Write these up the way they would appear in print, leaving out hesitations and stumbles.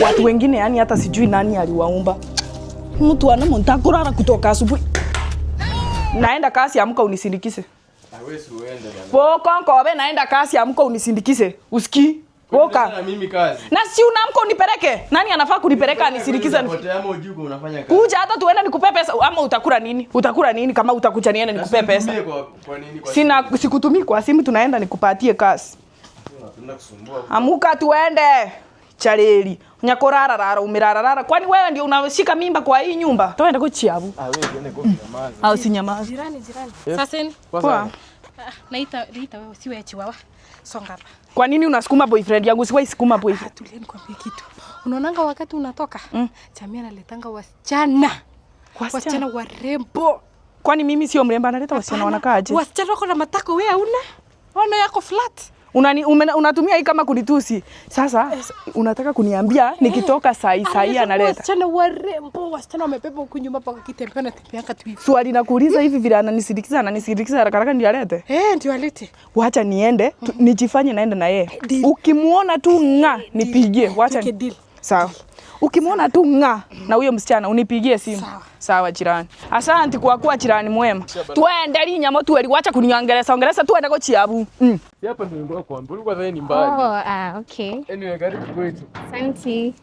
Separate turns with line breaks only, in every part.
Watu wengine yani hata sijui nani aliwaumba. Mtu anamtaka kurara kutoka asubuhi. Naenda kasi amka unisindikize.
Hawezi uende bwana.
Konko wewe naenda kasi amka unisindikize. Usikii? Woka.
Na mimi kazi.
Na si unaamka unipeleke. Nani anafaa kunipeleka anisindikize?
Ama ujuko unafanya kazi.
Kuja hata tuende nikupe pesa ama utakula nini? Utakula nini kama utakuja niende nikupe pesa?
Kwa nini kwa
Sina sikutumii kwa simu tunaenda nikupatie kasi.
Unapenda kusumbua.
Amuka tuende. Chareli. Nyakorara rara umirara. Kwani wewe ndio unashika mimba kwa hii nyumba? Twende kuchiabu.
Wewe uende kwa nyamaza.
Au si nyamaza.
Jirani.
Yes.
Sasa ni?
Poa.
Naita wewe siwe chiwawa. Songa hapa.
Kwa nini unasukuma boyfriend yangu? Siwai sukuma boyfriend.
Tulia nikwambie kitu. Unaonanga wakati unatoka, Jamii analetanga wasichana. Wasichana warembo.
Kwani mimi sio mrembo analeta wasichana wanakaaje?
Wasichana wako na matako wewe hauna? Ona yako flat.
Unatumia hii kama kunitusi. Sasa unataka kuniambia nikitoka saa hii analeta.
Wasichana warembo, wasichana wamebeba huko nyuma paka kitembea na tembeanga tu hivi.
Swali nakuuliza hivi vile ananisindikiza haraka ndio alete.
Ndio alete.
Wacha niende, nijifanye naenda na yeye. Ukimuona tu nipigie. Wacha. Sawa. Ukimuona tu na huyo msichana unipigie simu. Sawa jirani. Asante kwa kuwa jirani mwema. Tuende linyamo tueli wacha kuniongeleza tuende kwa chiabu.
Hapa ndio ndio kwa mbona kwa sasa ni mbali.
Okay.
Anyway, karibu kwetu.
Asante.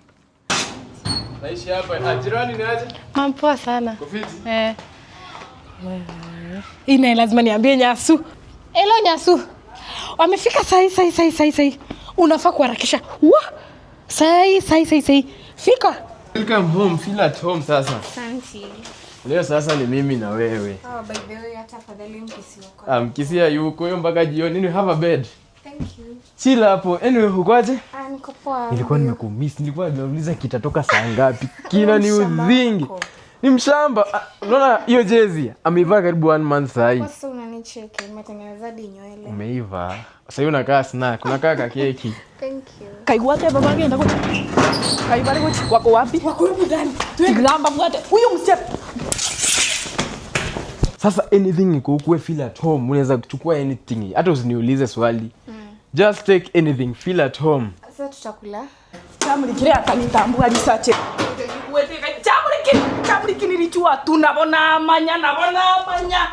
Naishi hapa. Jirani ni aje?
Mampoa sana.
Kofiti.
Ina lazima niambie Nyasu. Hello Nyasu. Wamefika sai. Unafaa kuharakisha. Sai. Fika.
Welcome home. Feel at home sasa.
Asante.
Leo sasa ni mimi na wewe.
By the way, hata fadhali mkisi wako.
Mkisia yuko hiyo mpaka jioni. Anyway, have a bed.
Thank you.
Chill hapo. Anyway, ukwaje?
Niko poa.
Nilikuwa nimekumiss. Nilikuwa nimeuliza kitatoka saa ngapi. Kina ni udhingi. Ni mshamba. Unaona hiyo jezi? Ameivaa karibu 1 month sasa hii.
Sasa unanicheki, umetengeneza nywele.
Umeiva. Sasa hiyo unakaa snack, unakaa keki.
Thank you.
Kaigwate baba yake ndako. Kaibale wako wapi?
Wako huko ndani.
Tigamba mwate. Huyo msichana.
Sasa anything iko huko, feel at home. Unaweza kuchukua anything. Hata usiniulize swali. Just take anything, feel at home.
Sasa tutakula.
Chamlikire akanitambua lisache. Chamlikire nilichua tunabona manya.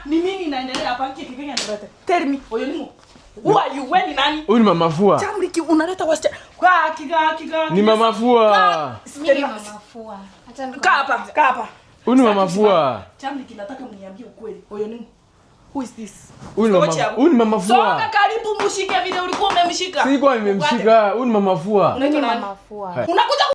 Ni mimi naendelea hapa kiki ndirete. Tell me, oyo nimo. Who are you? Wewe ni nani?
Huyu ni mama Fua.
Chamliki unaleta wasichana. Kwa kiga.
Ni mama Fua.
Mimi mama Fua. Hata
Kaa hapa.
Huyu ni mama Fua.
Chamliki nataka mniambie ukweli. Oyo nimo. Who is this?
Huyu ni mama Fua.
Songa karibu mshike vile ulikuwa umemshika.
Sikuwa nimemshika. Huyu ni mama Fua.
mama Fua.
Unakuja